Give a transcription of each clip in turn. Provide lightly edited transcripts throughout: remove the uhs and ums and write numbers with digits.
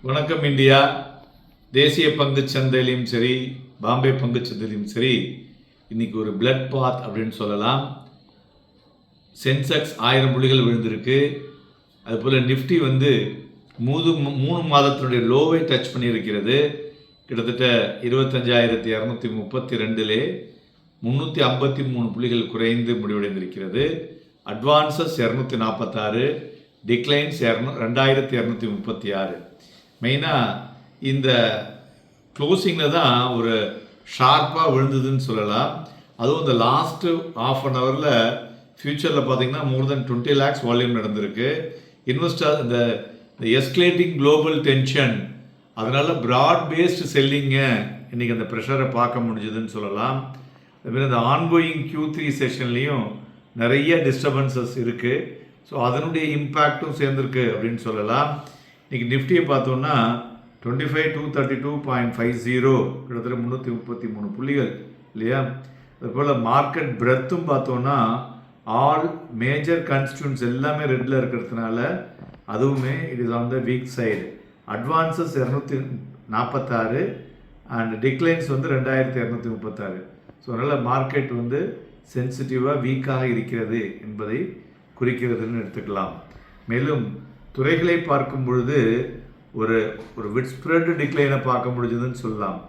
வணக்கம் இந்தியா. தேசிய பங்குச் சந்தையிலையும் சரி, பாம்பே பங்குச் சந்தையிலையும் சரி, இன்னைக்கு ஒரு பிளட் பாத் அப்படின்னு சொல்லலாம். சென்செக்ஸ் 1000 புள்ளிகள் விழுந்திருக்கு. அதுபோல் நிஃப்டி வந்து 3 மாதத்தினுடைய லோவை டச் பண்ணியிருக்கிறது. கிட்டத்தட்ட 25,232 353 புள்ளிகள் குறைந்து முடிவடைந்திருக்கிறது. Advances 246, declines 2236. மெயினாக இந்த க்ளோசிங்கில் தான் ஒரு ஷார்ப்பாக விழுந்ததுன்னு சொல்லலாம். அதுவும் இந்த லாஸ்ட்டு ½ அன் ஹவரில் ஃப்யூச்சரில் பார்த்தீங்கன்னா மோர் தென் 20 lakhs வால்யூம் நடந்திருக்கு. இன்வெஸ்டர் இந்த எஸ்கலேட்டிங் குளோபல் டென்ஷன், அதனால் ப்ராட் பேஸ்டு செல்லிங்க இன்றைக்கி அந்த ப்ரெஷரை பார்க்க முடிஞ்சதுன்னு சொல்லலாம். அதுமாதிரி இந்த ஆன்கோயிங் Q3 செஷன்லேயும் நிறைய டிஸ்டர்பன்சஸ் இருக்குது. ஸோ அதனுடைய இம்பேக்டும் சேர்ந்துருக்கு அப்படின்னு சொல்லலாம். இன்றைக்கி நிஃப்டியை பார்த்தோன்னா 25,232.50, கிட்டத்தட்ட 333 புள்ளிகள் இல்லையா. அதுபோல் மார்க்கெட் பிரெத்தும் பார்த்தோன்னா ஆல் மேஜர் கான்ஸ்டியூன்ஸ் எல்லாமே ரெட்டில் இருக்கிறதுனால அதுவுமே it is on the week side. Advances 246 and declines வந்து 2236. ஸோ அதனால் மார்க்கெட் வந்து சென்சிட்டிவாக வீக்காக இருக்கிறது என்பதை குறிக்கிறதுன்னு எடுத்துக்கலாம். மேலும் துறைகளை பார்க்கும் பொழுது ஒரு விட் ஸ்ப்ரெட் டிக்ளைனை பார்க்க முடிஞ்சதுன்னு சொல்லலாம்.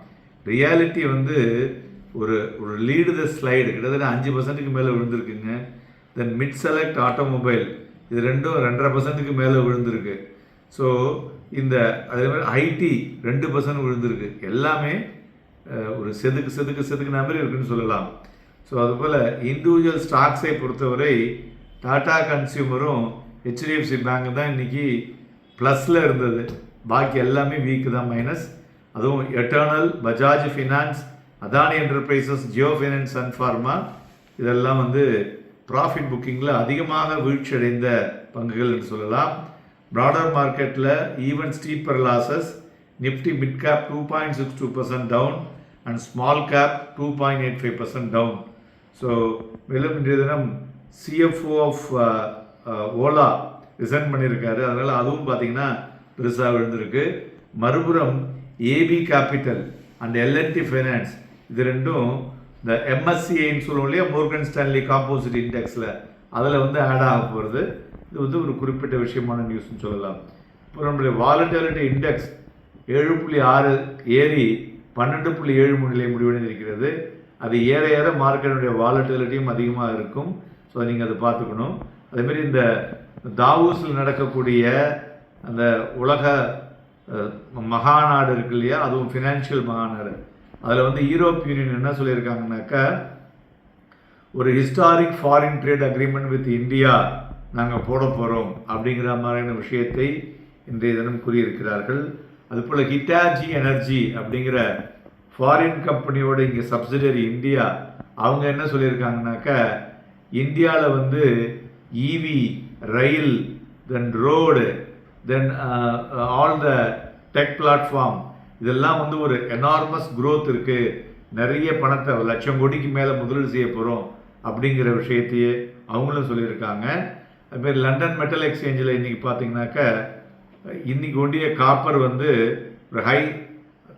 ரியாலிட்டி வந்து ஒரு லீடு த ஸ்லைடு கிட்டத்தட்ட 5% மேலே விழுந்திருக்குங்க. தென் மிட் செலக்ட் ஆட்டோமொபைல் இது ரெண்டும் 2.5% மேலே விழுந்திருக்கு. ஸோ இந்த அதே மாதிரி ஐடி 2% விழுந்திருக்கு. எல்லாமே ஒரு செதுக்குன மாதிரி இருக்குன்னு சொல்லலாம். ஸோ அதுபோல் இண்டிவிஜுவல் ஸ்டாக்ஸை பொறுத்தவரை டாடா கன்சியூமரும் HDFC பேங்க் தான் இன்றைக்கி ப்ளஸில் இருந்தது. பாக்கி எல்லாமே வீக்கு தான், மைனஸ். அதுவும் Eternal, Bajaj finance, Adani enterprises, Jio finance, Sun pharma இதெல்லாம் வந்து ப்ராஃபிட் புக்கிங்கில் அதிகமாக வீழ்ச்சி அடைந்த பங்குகள் என்று சொல்லலாம். ப்ராடர் மார்க்கெட்டில் even steeper losses. Nifty mid cap 2.62% down and small cap 2.85% down. So மேலும் இன்றைய தினம் CFO ஆஃப் ஓலா ரிசைன் பண்ணியிருக்காரு. அதனால் அதுவும் பார்த்திங்கன்னா பெருசாக விழுந்திருக்கு. மறுபுறம் AB capital and L&T finance இது ரெண்டும் இந்த MSCIன்னு சொல்லுவோம் இல்லையா, மோர்கன் ஸ்டான்லி காம்போசிட் இண்டெக்ஸில், அதில் வந்து ஆட் ஆக போகிறது. இது வந்து ஒரு குறிப்பிட்ட விஷயமான நியூஸ்னு சொல்லலாம். இப்போ நம்மளுடைய வாலட்டிலிட்டி இண்டெக்ஸ் 7.6 ஏறி 12.7 நிலை முடிவடைந்திருக்கிறது. அது ஏற ஏற மார்க்கெட்டுடைய வாலட்டிலிட்டியும் அதிகமாக இருக்கும். ஸோ நீங்கள் அதை பார்த்துக்கணும். அதேமாரி இந்த தாவோஸில் நடக்கக்கூடிய அந்த உலக மகாநாடு இருக்கு இல்லையா, அதுவும் ஃபினான்ஷியல் மகாநாடு, அதில் வந்து யூரோப் யூனியன் என்ன சொல்லியிருக்காங்கனாக்கா, ஒரு historic foreign trade agreement with India நாங்கள் போட போகிறோம் அப்படிங்கிற மாதிரியான விஷயத்தை இன்றைய தினம் கூறியிருக்கிறார்கள். அதுபோல் ஹிட்டாச்சி எனர்ஜி அப்படிங்கிற ஃபாரின் கம்பெனியோட இங்கே சப்சிடரி இந்தியா, அவங்க என்ன சொல்லியிருக்காங்கனாக்கா, இந்தியாவில் வந்து EV, rail, then road, then all the tech platform இதெல்லாம் வந்து ஒரு எனார்மஸ் க்ரோத் இருக்குது, நிறைய பணத்தை 1,00,000 கோடிக்கு மேலே முதலீடு செய்ய போகிறோம் அப்படிங்கிற விஷயத்தையே அவங்களும் சொல்லியிருக்காங்க. அதுமாரி லண்டன் மெட்டல் எக்ஸ்சேஞ்சில் இன்றைக்கி பார்த்தீங்கன்னாக்கா, இன்றைக்கி ஒண்டிய காப்பர் வந்து ஒரு ஹை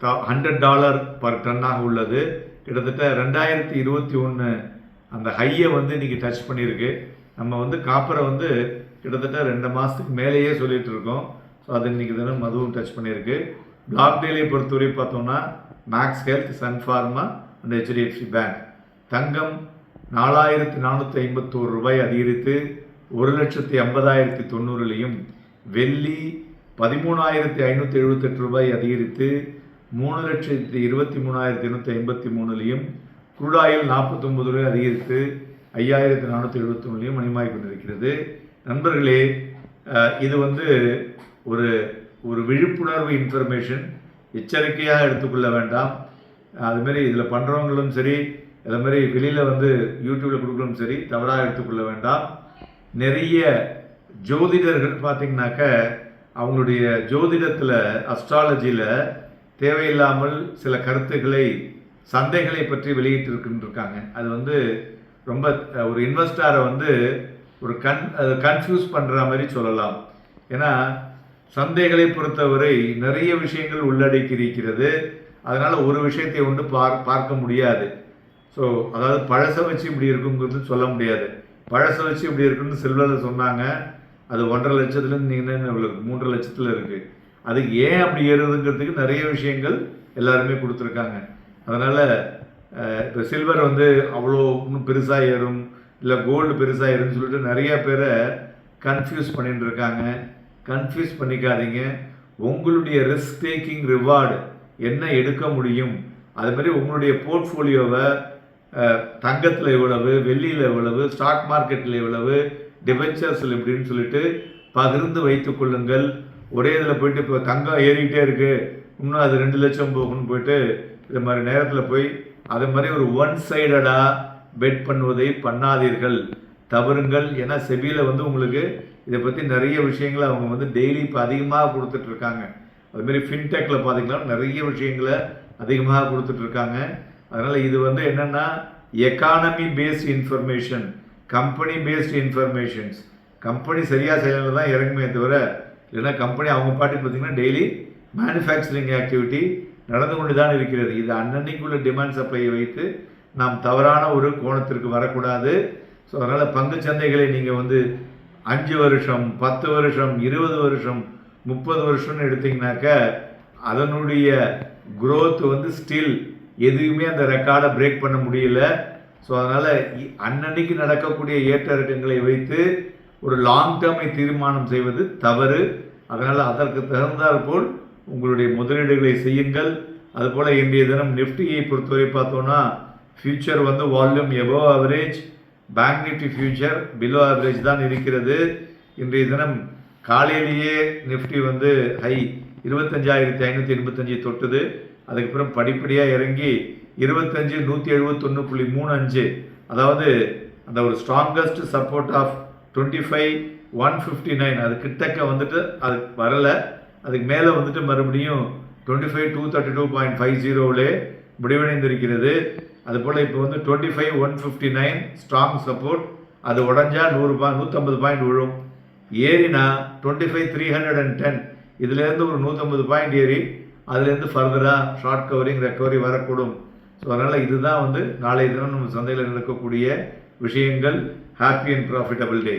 $100 பர் டன்னாக உள்ளது. கிட்டத்தட்ட 2021 அந்த ஹையை வந்து இன்றைக்கி டச் பண்ணியிருக்கு. நம்ம வந்து காப்பரை வந்து கிட்டத்தட்ட 2 மாதத்துக்கு மேலேயே சொல்லிகிட்டு இருக்கோம். ஸோ அது இன்றைக்கி தினம் அதுவும் டச் பண்ணியிருக்கு. பிளாக் டெய்லியை பொறுத்தவரை பார்த்தோம்னா Max Health, Sun Pharma and HDFC bank. தங்கம் 4,451 ரூபாய் அதிகரித்து 1,80,090. வெள்ளி 13,578 ரூபாய் அதிகரித்து 3,23,853. குரூடாயில் 49 ரூபாய் அதிகரித்து 5,471 மணிமாய் கொண்டிருக்கிறது. நண்பர்களே, இது வந்து ஒரு விழிப்புணர்வு இன்ஃபர்மேஷன், எச்சரிக்கையாக எடுத்துக்கொள்ள வேண்டாம். அதுமாரி இதில் பண்ணுறவங்களும் சரி, அதுமாரி வெளியில் வந்து யூடியூப்பில் கொடுக்கலும் சரி, தவறாக எடுத்துக்கொள்ள வேண்டாம். நிறைய ஜோதிடர்கள் பார்த்திங்கனாக்க அவங்களுடைய ஜோதிடத்தில், அஸ்ட்ராலஜியில் தேவையில்லாமல் சில கருத்துக்களை, சந்தைகளை பற்றி வெளியிட்டிருக்கின்றிருக்காங்க. அது வந்து ரொம்ப ஒரு இன்வெஸ்டரை வந்து ஒரு கன்ஃபியூஸ் பண்ணுற மாதிரி சொல்லலாம். ஏன்னா சந்தைகளை பொறுத்தவரை நிறைய விஷயங்கள் உள்ளடக்கி இருக்கிறது. அதனால் ஒரு விஷயத்தை ஒன்று பார்க்க முடியாது. ஸோ அதாவது பழசை வச்சு இப்படி இருக்குங்கிறது சொல்ல முடியாது. பழசை வச்சு இப்படி இருக்குன்னு சில்வரில் சொன்னாங்க. அது 1.5 லட்சத்துலேருந்து நீங்கள் என்ன 3.5 லட்சத்தில் இருக்குது. அதுக்கு ஏன் அப்படி ஏறுதுங்கிறதுக்கு நிறைய விஷயங்கள் எல்லாருமே கொடுத்துருக்காங்க. அதனால் இப்போ சில்வர் வந்து அவ்வளோ இன்னும் பெருசாக ஏறும், இல்லை கோல்டு பெருசாக ஏறும்னு சொல்லிட்டு நிறைய பேரை கன்ஃபியூஸ் பண்ணிட்டு இருக்காங்க. கன்ஃபியூஸ் பண்ணிக்காதீங்க. உங்களுடைய ரிஸ்க் டேக்கிங் ரிவார்டு என்ன எடுக்க முடியும், அதுமாதிரி உங்களுடைய போர்ட்ஃபோலியோவை தங்கத்தில் எவ்வளவு, வெள்ளியில் எவ்வளவு, ஸ்டாக் மார்க்கெட்டில் எவ்வளவு, டிபென்ச்சர்ஸில் எப்படின்னு சொல்லிட்டு பகிர்ந்து வைத்து கொள்ளுங்கள். ஒரே இதில் போயிட்டு இப்போ தங்கம் ஏறிக்கிட்டே இருக்குது, இன்னும் அது 2 லட்சம் போகணும்னு போயிட்டு இது மாதிரி நேரத்தில் போய் அது மாதிரி ஒரு ஒன் சைடடாக பெட் பண்ணுவதை பண்ணாதீர்கள், தவறுங்கள். ஏன்னா செபியில் வந்து உங்களுக்கு இதை பற்றி நிறைய விஷயங்களை அவங்க வந்து டெய்லி இப்போ அதிகமாக கொடுத்துட்ருக்காங்க. அதுமாரி ஃபின்டெக்கில் பார்த்திங்கன்னா நிறைய விஷயங்களை அதிகமாக கொடுத்துட்ருக்காங்க. அதனால் இது வந்து என்னென்னா economy based information, company based informations. Company சரியாக செய்யல தான் இறங்குமே தவிர, இல்லைன்னா கம்பெனி அவங்க பாட்டி பார்த்திங்கன்னா டெய்லி மேனுஃபேக்சரிங் ஆக்டிவிட்டி நடந்து கொண்டு தான் இருக்கிறது. இது அன்னன்னைக்குள்ள டிமாண்ட் சப்ளையை வைத்து நாம் தவறான ஒரு கோணத்திற்கு வரக்கூடாது. ஸோ அதனால் பங்கு சந்தைகளை நீங்கள் வந்து 5 வருஷம், 10 வருஷம், 20 வருஷம், 30 வருஷம்னு எடுத்திங்கனாக்க அதனுடைய குரோத் வந்து ஸ்டில் எதுவுமே அந்த ரெக்கார்டை பிரேக் பண்ண முடியல. ஸோ அதனால் அன்னன்னைக்கு நடக்கக்கூடிய ஏற்ற இறக்கங்களை வைத்து ஒரு லாங் டேர்மை தீர்மானம் செய்வது தவறு. அதனால் அதற்கு தகுந்தாற் போல் உங்களுடைய முதலீடுகளை செய்யுங்கள். அதுபோல் இன்றைய தினம் நிஃப்டியை பொறுத்தவரை பார்த்தோன்னா ஃபியூச்சர் வந்து volume above average, bank Nifty future below average தான் இருக்கிறது. இன்றைய தினம் காலையிலேயே நிஃப்டி வந்து ஹை 25,585 தொட்டுது. அதுக்கப்புறம் படிப்படியாக இறங்கி 25,171.35, அதாவது அந்த ஒரு ஸ்ட்ராங்கஸ்ட் சப்போர்ட் ஆஃப் 25,159 அது கிட்டக்க வந்துட்டு அது வரலை. அதுக்கு மேலே வந்துட்டு மறுபடியும் 25,232.50 முடிவடைந்திருக்கிறது. அதுபோல் இப்போ வந்து 25,159 ஸ்ட்ராங் சப்போர்ட், அது உடஞ்சா 150 பாயிண்ட் விழும். ஏறினா 25,310 இதுலேருந்து ஒரு 150 பாயிண்ட் ஏறி அதுலேருந்து ஃபர்தராக ஷார்ட் கவரிங் ரெக்கவரி வரக்கூடும். ஸோ அதனால் இதுதான் வந்து நாளைய தினம் நம்ம சந்தையில் நடக்கக்கூடிய விஷயங்கள். Happy and profitable day.